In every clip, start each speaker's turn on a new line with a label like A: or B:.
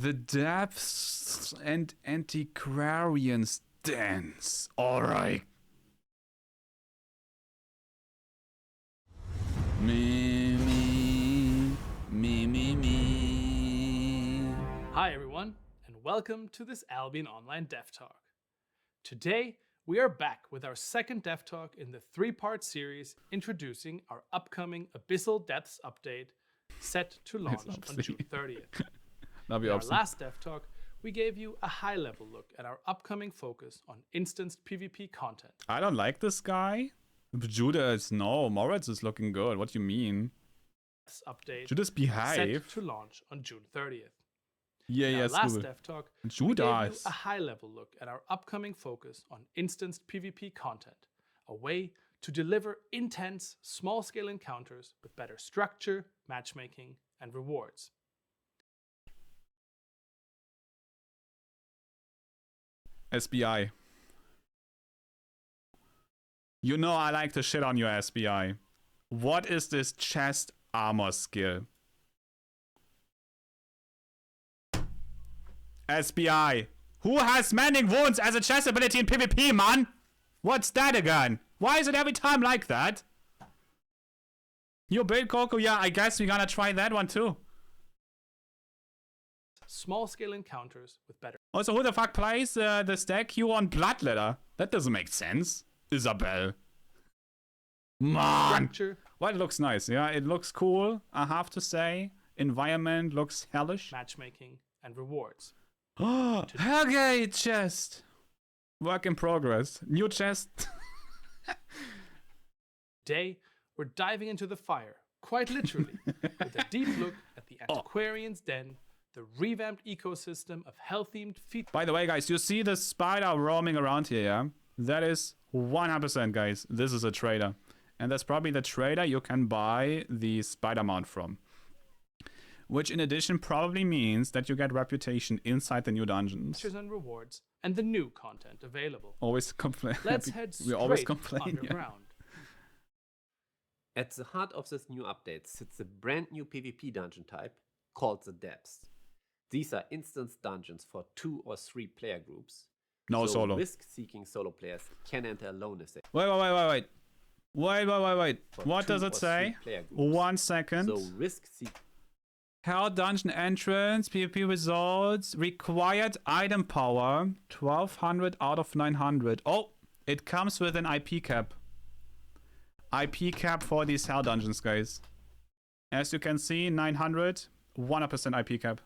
A: The depths and antiquarians dance. Alright. Me.
B: Hi everyone, and welcome to this AlbionOnline Dev Talk. Today, we are back with our second Dev Talk in the three-part series introducing our upcoming Abyssal Depths update set to launch on June 30th. In our last Dev Talk, we gave you a high-level look at our upcoming focus on instanced PvP content.
A: I don't like this guy. Judas, no. Moritz is looking good. What do you mean?
B: This update
A: Judas, behave.
B: set to launch on June 30th.
A: Yeah,
B: In our last
A: cool.
B: Dev Talk,
A: Judas.
B: we gave you a high-level look at our upcoming focus on instanced PvP content, a way to deliver intense, small-scale encounters with better structure, matchmaking, and rewards.
A: SBI. You know I like to shit on your SBI. What is this chest armor skill? SBI. Who has mending wounds as a chest ability in PvP, man? What's that again? Why is it every time like that? You build Coco? Yeah, I guess we're gonna try that one too.
B: Small-scale encounters with better.
A: Also, who the fuck plays the stack you on Bloodletter? That doesn't make sense. Isabel. Man!
B: Structure.
A: Well, it looks nice. Yeah, it looks cool, I have to say. Environment looks hellish.
B: Matchmaking and rewards.
A: Hellgate chest! Work in progress. New chest.
B: Today, we're diving into the fire, quite literally, with a deep look at the Antiquarian's Den, the revamped ecosystem of hell-themed features.
A: By the way, guys, you see the spider roaming around here, yeah? That is 100%, guys. This is a trader. And that's probably the trader you can buy the spider mount from. Which, in addition, probably means that you get reputation inside the new dungeons.
B: And rewards, and the new content available.
A: Always complain.
B: Let's head straight
A: we always complain,
B: underground.
C: At the heart of this new update sits a brand new PvP dungeon type called the Depths. These are instance dungeons for 2 or 3 player groups.
A: No
C: so
A: solo.
C: Risk-seeking solo players can enter alone if they...
A: Wait. What does it say? 1 second.
C: So risk-seeking...
A: Hell dungeon entrance, PvP results, required item power, 1200 out of 900. Oh, it comes with an IP cap. IP cap for these hell dungeons, guys. As you can see, 900, 100% IP cap.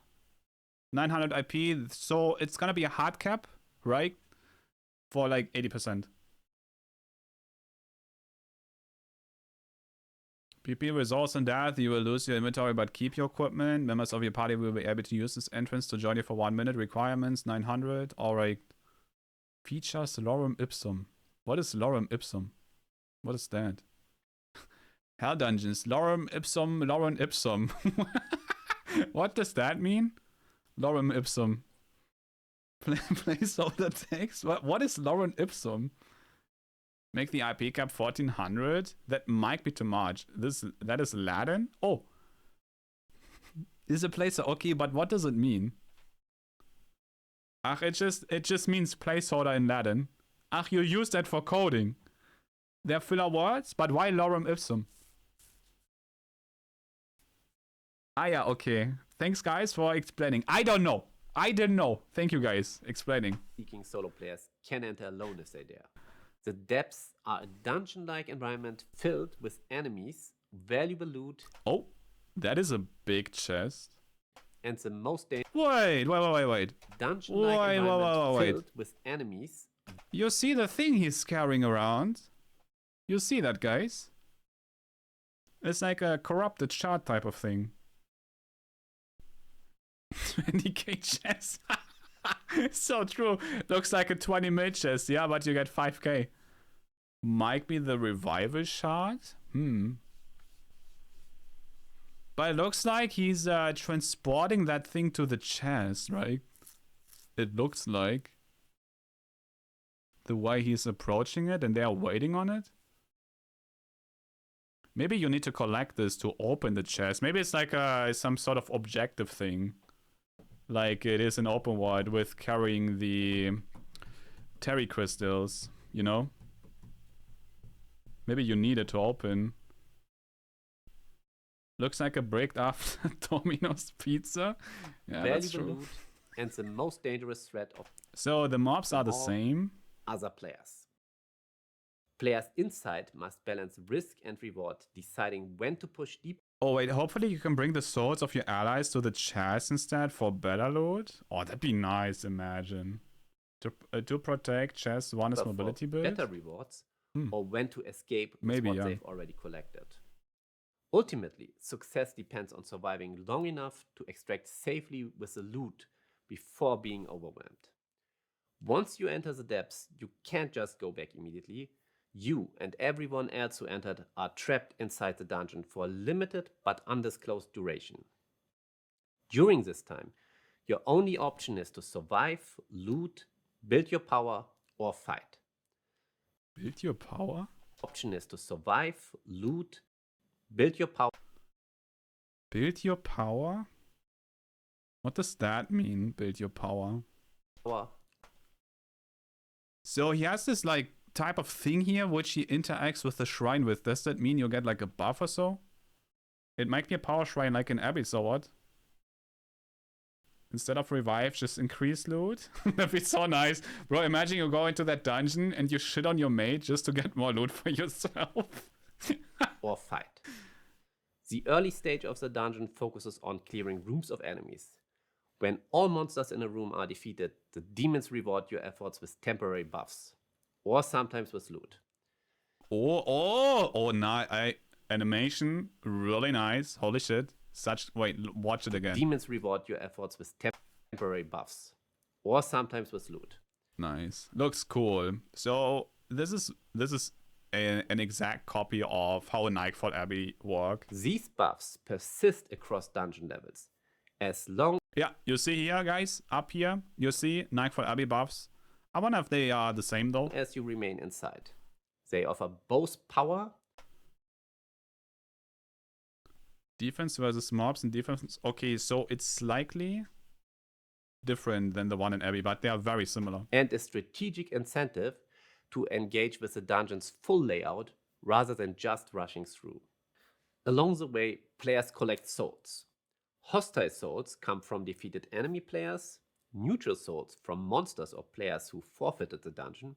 A: 900 IP, so it's gonna be a hard cap, right? For like 80%. PP results in death, you will lose your inventory but keep your equipment. Members of your party will be able to use this entrance to join you for 1 minute. Requirements 900. Alright. Features Lorem Ipsum. What is Lorem Ipsum? What is that? Hell dungeons. Lorem Ipsum. What does that mean? Lorem Ipsum. Placeholder text? What is Lorem Ipsum? Make the IP cap 1400? That might be too much. That is Latin? Oh. Is a placeholder okay, but what does it mean? Ach, it just means placeholder in Latin. Ach, you use that for coding. They're filler words, but why Lorem Ipsum? Ah yeah, okay. Thanks guys for explaining. I don't know. I didn't know. Thank you guys explaining.
C: Seeking solo players can enter alone if they dare. The Depths are a dungeon-like environment filled with enemies, valuable loot.
A: Oh, that is a big chest.
C: And the most dangerous.
A: Wait.
C: Dungeon-like environment filled with enemies.
A: You see the thing he's carrying around? You see that, guys? It's like a corrupted shard type of thing. 20k chest. So true. Looks like a 20 mil chest, yeah, but you get 5k. Might be the revival shard? But it looks like he's transporting that thing to the chest, right? It looks like. The way he's approaching it and they are waiting on it. Maybe you need to collect this to open the chest. Maybe it's like some sort of objective thing. like it is in open world with carrying the terry crystals, you know? Maybe you need it to open. Looks like a brick after Domino's pizza. Yeah, that's
C: Valuable
A: true.
C: loot, and the most dangerous threat of
A: So the mobs are the
C: all
A: same.
C: other players. Players inside must balance risk and reward, deciding when to push deep
A: Oh wait, hopefully you can bring the swords of your allies to the chest instead for better loot. Oh, that'd be nice, imagine. To protect chest, one is
C: for
A: mobility build.
C: better rewards, or when to escape with
A: Maybe,
C: what
A: yeah.
C: they've already collected. Ultimately, success depends on surviving long enough to extract safely with the loot before being overwhelmed. Once you enter the depths, you can't just go back immediately. You and everyone else who entered are trapped inside the dungeon for a limited but undisclosed duration. During this time, your only option is to survive, loot, build your power, or fight.
A: Build your power?
C: Option is to survive, loot, build your power.
A: Build your power? What does that mean, build your power? So he has this like type of thing here which he interacts with the shrine with. Does that mean you'll get like a buff or so? It might be a power shrine like in Abbey, so what? Instead of revive, just increase loot? That'd be so nice. Bro, imagine you go into that dungeon and you shit on your mate just to get more loot for yourself.
C: Or fight. The early stage of the dungeon focuses on clearing rooms of enemies. When all monsters in a room are defeated, the demons reward your efforts with temporary buffs, or sometimes with loot.
A: Oh, nice. Animation, really nice. Holy shit. Wait, watch it again.
C: Demons reward your efforts with temporary buffs, or sometimes with loot.
A: Nice. Looks cool. So this is an exact copy of how a Nightfall Abbey works.
C: These buffs persist across dungeon levels, as long
A: Yeah, you see here, guys, up here, you see Nightfall Abbey buffs. I wonder if they are the same though.
C: as you remain inside. They offer both power,
A: Defense versus mobs and defense. Okay, so it's slightly different than the one in Abbey, but they are very similar.
C: and a strategic incentive to engage with the dungeon's full layout rather than just rushing through. Along the way, players collect souls. Hostile souls come from defeated enemy players, neutral souls from monsters or players who forfeited the dungeon,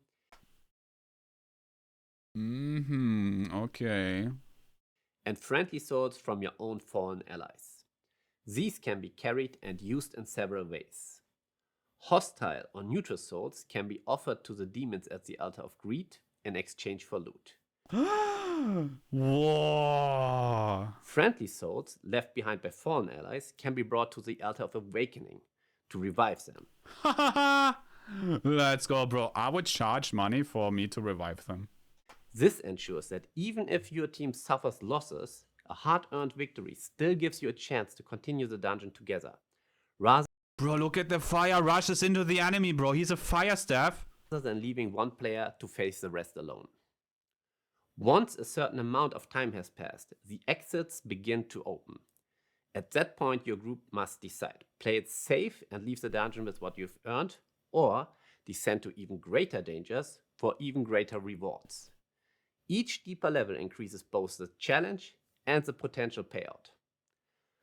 A: Okay.
C: and friendly souls from your own fallen allies. These can be carried and used in several ways. Hostile or neutral souls can be offered to the demons at the altar of greed in exchange for loot.
A: Whoa.
C: Friendly souls left behind by fallen allies can be brought to the altar of awakening to revive them.
A: Let's go, bro. I would charge money for me to revive them.
C: This ensures that even if your team suffers losses, a hard-earned victory still gives you a chance to continue the dungeon together, rather
A: Bro, look at the fire rushes into the enemy, bro. He's a fire staff.
C: than leaving one player to face the rest alone. Once a certain amount of time has passed, the exits begin to open. At that point, your group must decide: play it safe and leave the dungeon with what you've earned, or descend to even greater dangers for even greater rewards. Each deeper level increases both the challenge and the potential payout.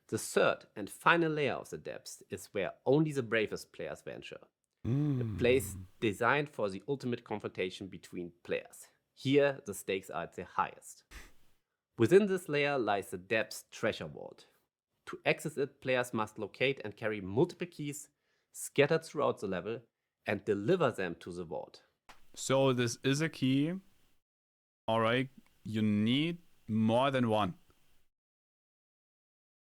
C: The third and final layer of the depths is where only the bravest players venture. A place designed for the ultimate confrontation between players. Here, the stakes are at their highest. Within this layer lies the depths treasure vault. To access it, players must locate and carry multiple keys scattered throughout the level and deliver them to the vault.
A: So this is a key. Alright, you need more than one.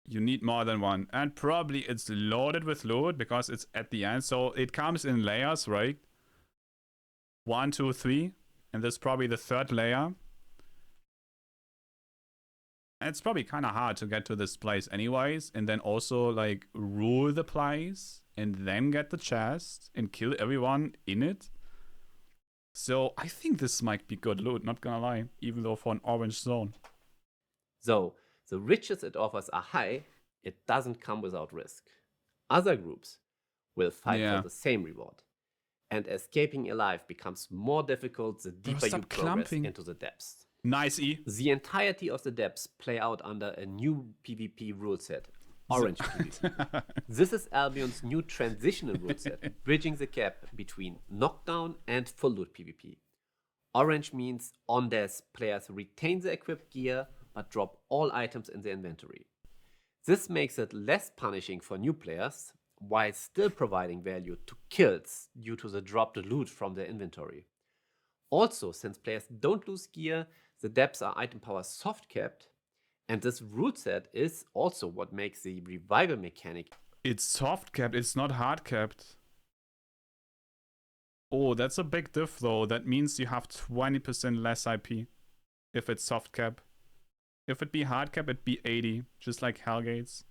A: You need more than one. And probably it's loaded with loot because it's at the end. So it comes in layers, right? 1, 2, 3. And this is probably the third layer. And it's probably kind of hard to get to this place anyways. And then also like rule the place. And then get the chest. And kill everyone in it. So I think this might be good loot, not gonna lie. Even though for an orange zone.
C: Though the riches it offers are high, it doesn't come without risk. Other groups will fight
A: Yeah.
C: for the same reward. And escaping alive becomes more difficult the deeper you
A: stop
C: progress
A: clumping.
C: into the depths.
A: Nice E.
C: The entirety of the depths play out under a new PvP rule set, Orange PvP. This is Albion's new transitional rule set, bridging the gap between knockdown and full loot PvP. Orange means on death, players retain the equipped gear but drop all items in the inventory. This makes it less punishing for new players, while still providing value to kills due to the dropped loot from their inventory. Also, since players don't lose gear, the depths are item power soft capped, and this rule set is also what makes the revival mechanic.
A: It's soft capped, it's not hard capped. Oh, that's a big diff though. That means you have 20% less IP if it's soft cap. If it be hard cap, it'd be 80, just like Hellgates.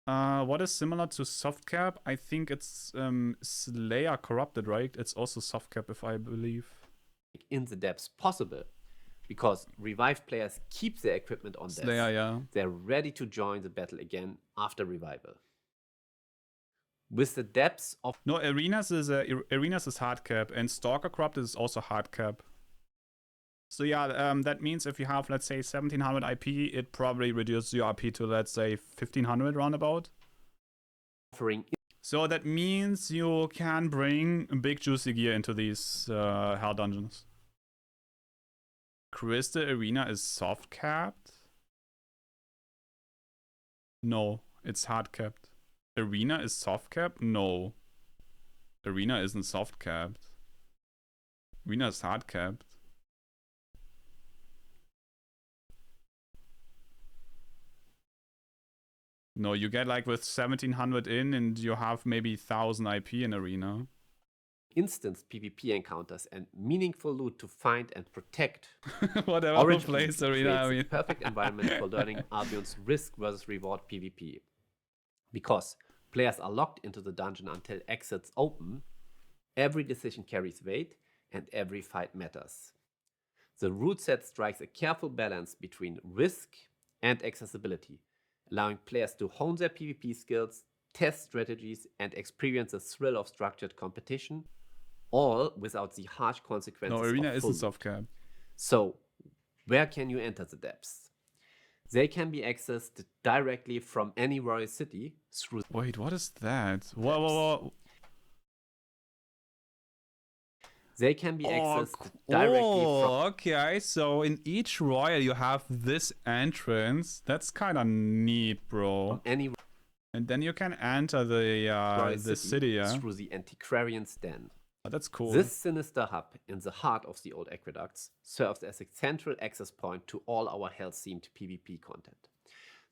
A: What is similar to soft cap? I think it's Slayer Corrupted, right? It's also soft cap, if I believe.
C: In the depths possible, because revived players keep their equipment on depths.
A: Slayer, yeah.
C: They're ready to join the battle again after revival. With the depths of
A: No, Arenas is hard cap, and Stalker Corrupted is also hard cap. So yeah, that means if you have, let's say, 1700 IP, it probably reduces your IP to, let's say, 1500 roundabout.
C: offering
A: So that means you can bring big juicy gear into these hell dungeons. Crystal Arena is soft capped? No, it's hard capped. Arena is soft capped? No. Arena isn't soft capped. Arena is hard capped. No, you get like with 1700 in and you have maybe 1000 IP in Arena.
C: instance PvP encounters and meaningful loot to find and protect.
A: Whatever
C: Orange
A: plays
C: PvP
A: Arena, I
C: creates
A: mean.
C: the perfect environment for learning Albion's risk versus reward PvP. Because players are locked into the dungeon until exits open, every decision carries weight and every fight matters. The root set strikes a careful balance between risk and accessibility, allowing players to hone their PvP skills, test strategies, and experience the thrill of structured competition, all without the harsh consequences
A: No, Arena
C: of full
A: isn't soft cap.
C: So, where can you enter the depths? They can be accessed directly from any royal city through.
A: Wait, what is that? Whoa.
C: They can be accessed directly from
A: Okay, so in each royal you have this entrance. That's kind of neat, bro.
C: any
A: And then you can enter
C: royal
A: the city, yeah.
C: through the Antiquarian's Den.
A: Oh, that's cool.
C: This sinister hub in the heart of the old aqueducts serves as a central access point to all our hell-themed PvP content.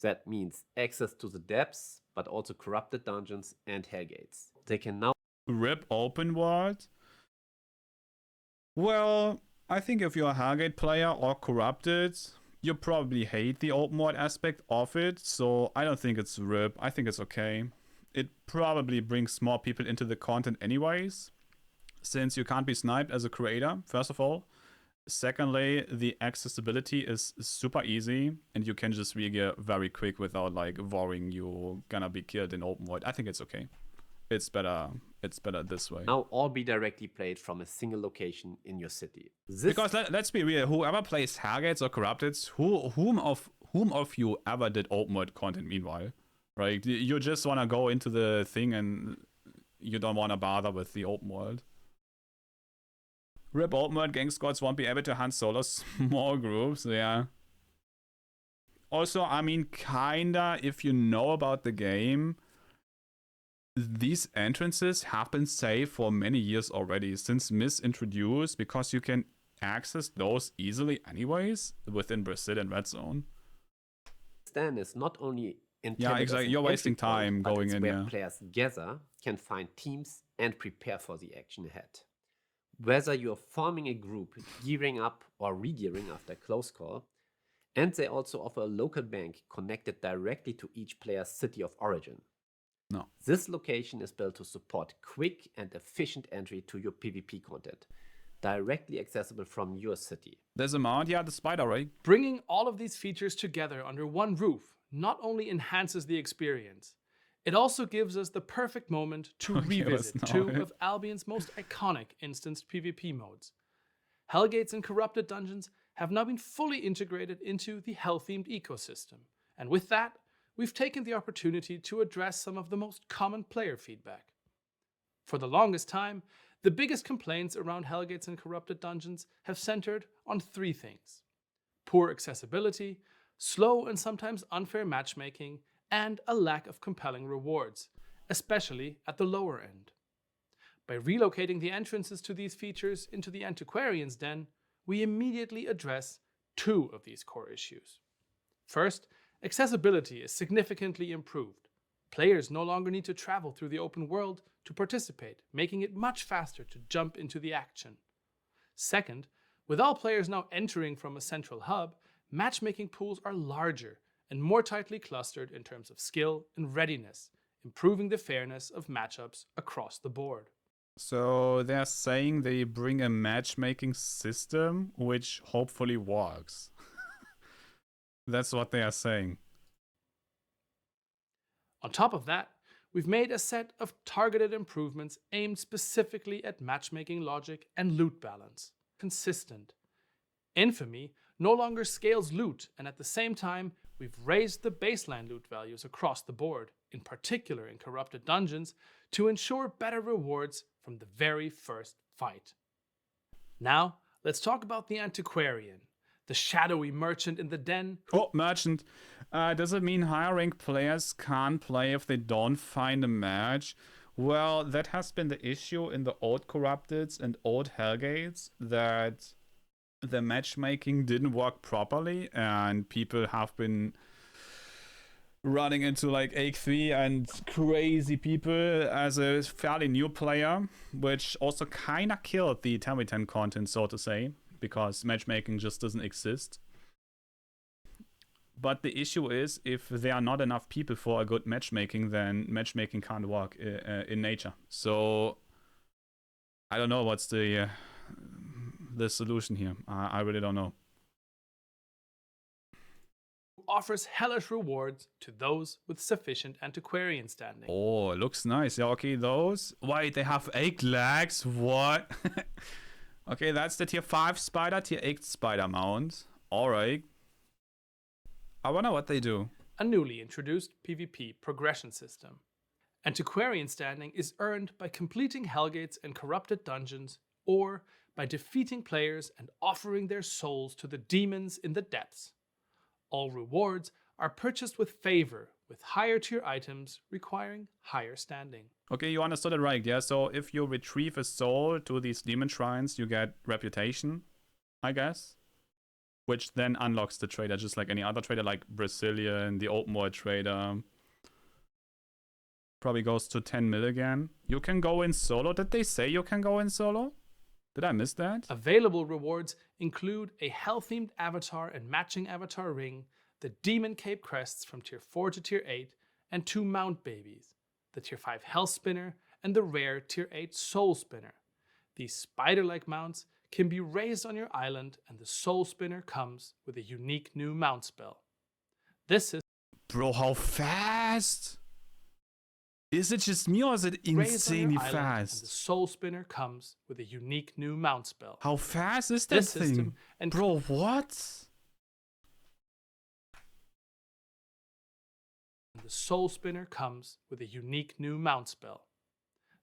C: That means access to the depths, but also corrupted dungeons and Hellgates. They can now
A: RIP open world. Well, I think if you're a Hellgate player or corrupted, you probably hate the open world aspect of it, so I don't think it's RIP. I think it's okay. It probably brings more people into the content anyways, since you can't be sniped as a creator, first of all. Secondly, the accessibility is super easy, and you can just re-gear very quick without like worrying you're gonna be killed in open world. I think it's okay. It's better this way.
C: now all be directly played from a single location in your city. This
A: Because let's be real, whoever plays Hellgates or Corrupted, whom of you ever did open world content meanwhile? Right? You just wanna go into the thing and you don't wanna bother with the open world. RIP open world, gang squads won't be able to hunt solo small groups, yeah. Also, I mean, kinda, if you know about the game, these entrances have been safe for many years already, since Miss introduced, because you can access those easily anyways within Brazil and Red Zone.
C: stand is not only intended
A: Yeah,
C: as
A: exactly.
C: an
A: You're
C: entry
A: wasting time
C: point, but
A: going
C: it's
A: in,
C: where
A: yeah.
C: players gather, can find teams, and prepare for the action ahead. Whether you're forming a group, gearing up, or re-gearing after close call, and they also offer a local bank connected directly to each player's city of origin.
A: No.
C: This location is built to support quick and efficient entry to your PvP content, directly accessible from your city.
A: There's a mount, yeah, the spider, right?
B: Bringing all of these features together under one roof not only enhances the experience, It also gives us the perfect moment to revisit two of Albion's most iconic instanced PvP modes. Hellgates and Corrupted Dungeons have now been fully integrated into the Hell-themed ecosystem, and with that, we've taken the opportunity to address some of the most common player feedback. For the longest time, the biggest complaints around Hellgates and Corrupted Dungeons have centered on three things: poor accessibility, slow and sometimes unfair matchmaking, and a lack of compelling rewards, especially at the lower end. By relocating the entrances to these features into the Antiquarian's Den, we immediately address two of these core issues. First, accessibility is significantly improved. Players no longer need to travel through the open world to participate, making it much faster to jump into the action. Second, with all players now entering from a central hub, matchmaking pools are larger and more tightly clustered in terms of skill and readiness, improving the fairness of matchups across the board.
A: So they're saying they bring a matchmaking system which hopefully works. That's what they are saying.
B: On top of that, we've made a set of targeted improvements aimed specifically at matchmaking logic and loot balance. Consistent. Infamy no longer scales loot, and at the same time, we've raised the baseline loot values across the board, in particular in Corrupted Dungeons, to ensure better rewards from the very first fight. Now, let's talk about the Antiquarian, the shadowy merchant in the den.
A: Oh, merchant. Does it mean higher ranked players can't play if they don't find a match? Well, that has been the issue in the old Corrupteds and old Hellgates, that the matchmaking didn't work properly and people have been running into like AQ3 and crazy people as a fairly new player, which also kind of killed the 10v10 content, so to say, because matchmaking just doesn't exist. But the issue is, if there are not enough people for a good matchmaking, then matchmaking can't work in nature. So I don't know what's the solution here. I really don't know.
B: Offers hellish rewards to those with sufficient antiquarian standing.
A: Oh, it looks nice. Yeah, okay, those. Wait, they have 8 legs? What? Okay, that's the tier 5 spider, tier 8 spider mount. Alright. I wonder what they do.
B: A newly introduced PvP progression system. Antiquarian standing is earned by completing Hellgates and Corrupted Dungeons, or by defeating players and offering their souls to the demons in the depths. All rewards are purchased with favor, with higher tier items requiring higher standing.
A: Okay, you understood it right, yeah? So if you retrieve a soul to these demon shrines, you get reputation, I guess. Which then unlocks the trader, just like any other trader, like Brazilian, the open world trader. Probably goes to 10 mil again. You can go in solo. Did they say you can go in solo? Did I miss that?
B: Available rewards include a hell-themed avatar and matching avatar ring, the demon cape crests from tier 4 to tier 8, and 2 mount babies, the tier 5 hell spinner and the rare tier 8 soul spinner. These spider-like mounts can be raised on your island, and the soul spinner comes with a unique new mount spell. This is...
A: Bro, how fast? Is it just me or is it insanely fast?
B: And the soul spinner comes with a unique new mount spell.
A: How fast is that thing?
B: And
A: bro, what?
B: And the soul spinner comes with a unique new mount spell.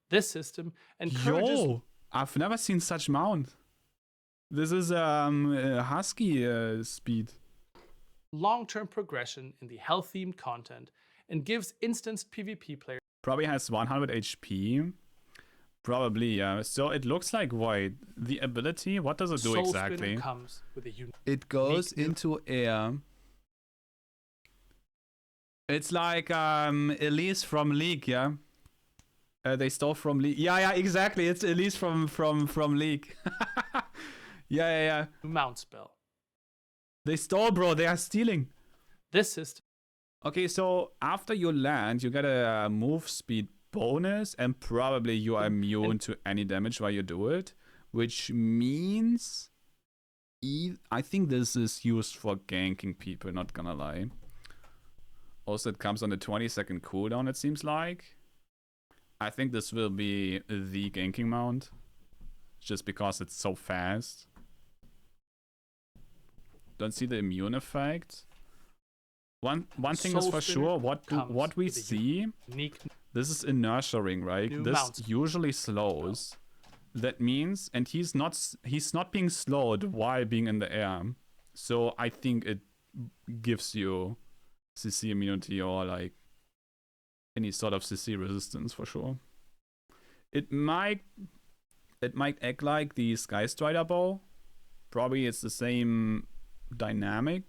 B: This system encourages...
A: Yo, I've never seen such mount. This is husky speed.
B: Long-term progression in the hell-themed content and gives instanced PvP players...
A: Probably has 100 HP. Probably, yeah. So it looks like white. The ability, what does it do exactly?
B: Comes with a
A: it goes into air. It's like Elise from League, yeah? They stole from League. Yeah, exactly. It's Elise from League. Yeah.
B: Mount spell.
A: They stole, bro. They are stealing.
B: This system.
A: Okay, so after you land, you get a move speed bonus, and probably you are immune to any damage while you do it, which means I think this is used for ganking people, not gonna lie. Also, it comes on a 20-second cooldown, it seems like. I think this will be the ganking mount, just because it's so fast. Don't see the immune effect. One thing is for sure, what we see, this is inertia ring, right? This usually slows. That means, and he's not being slowed while being in the air. So I think it gives you CC immunity or like any sort of CC resistance for sure. It might act like the Sky Strider bow. Probably it's the same dynamic.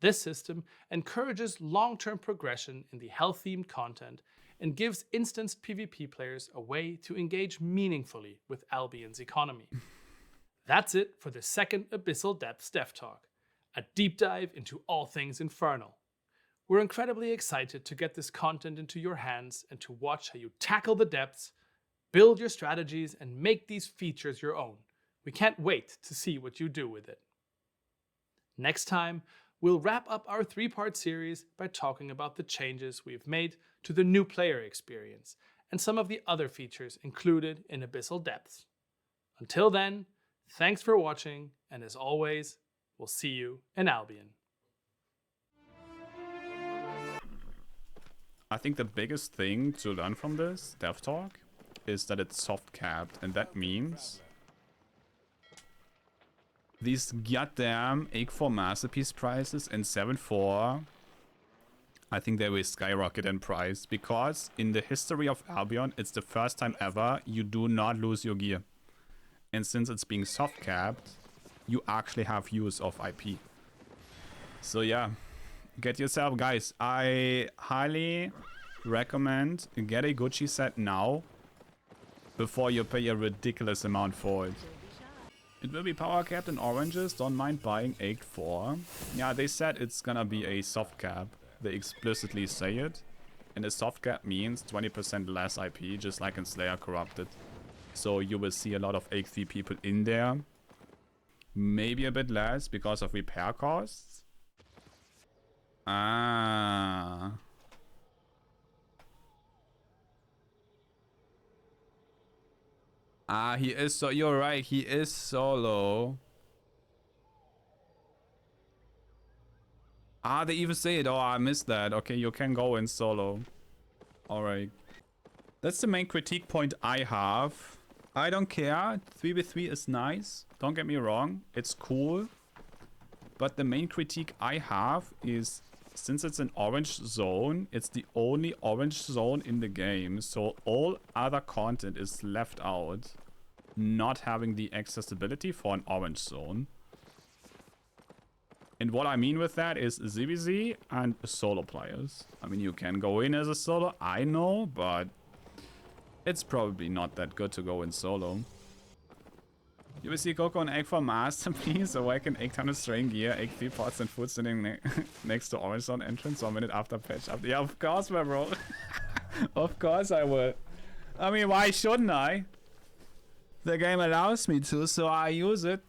B: This system encourages long-term progression in the health-themed content and gives instanced PvP players a way to engage meaningfully with Albion's economy. That's it for the second Abyssal Depths Dev Talk, a deep dive into all things Infernal. We're incredibly excited to get this content into your hands and to watch how you tackle the depths, build your strategies, and make these features your own. We can't wait to see what you do with it. Next time, we'll wrap up our 3-part series by talking about the changes we've made to the new player experience and some of the other features included in Abyssal Depths. Until then, thanks for watching, and as always, we'll see you in Albion.
A: I think the biggest thing to learn from this dev talk is that it's soft capped, and that means these goddamn 8.4 masterpiece prices in 7.4, I think they will skyrocket in price, because in the history of Albion, it's the first time ever you do not lose your gear. And since it's being soft capped, you actually have use of IP. So yeah, get yourself, guys. I highly recommend get a Gucci set now before you pay a ridiculous amount for it. It will be power capped in oranges. Don't mind buying 8.4. Yeah, they said it's gonna be a soft cap. They explicitly say it. And a soft cap means 20% less IP, just like in Slayer Corrupted. So you will see a lot of 8.3 people in there. Maybe a bit less because of repair costs. Ah. Ah, he is so... You're right, he is solo. Ah, they even say it. Oh, I missed that. Okay, you can go in solo. Alright. That's the main critique point I have. I don't care. 3v3 is nice. Don't get me wrong. It's cool. But the main critique I have is, since it's an orange zone, it's the only orange zone in the game. So all other content is left out. Not having the accessibility for an orange zone. And what I mean with that is ZVZ and solo players. I mean, you can go in as a solo, I know, but it's probably not that good to go in solo. You will see Coco and Egg for Masterpiece, Awaken 800 string gear, egg 3 pots and food sitting next to Orange Zone entrance 1 minute after patch up. Yeah, of course, my bro. Of course I will. I mean, why shouldn't I? The game allows me to, so I use it.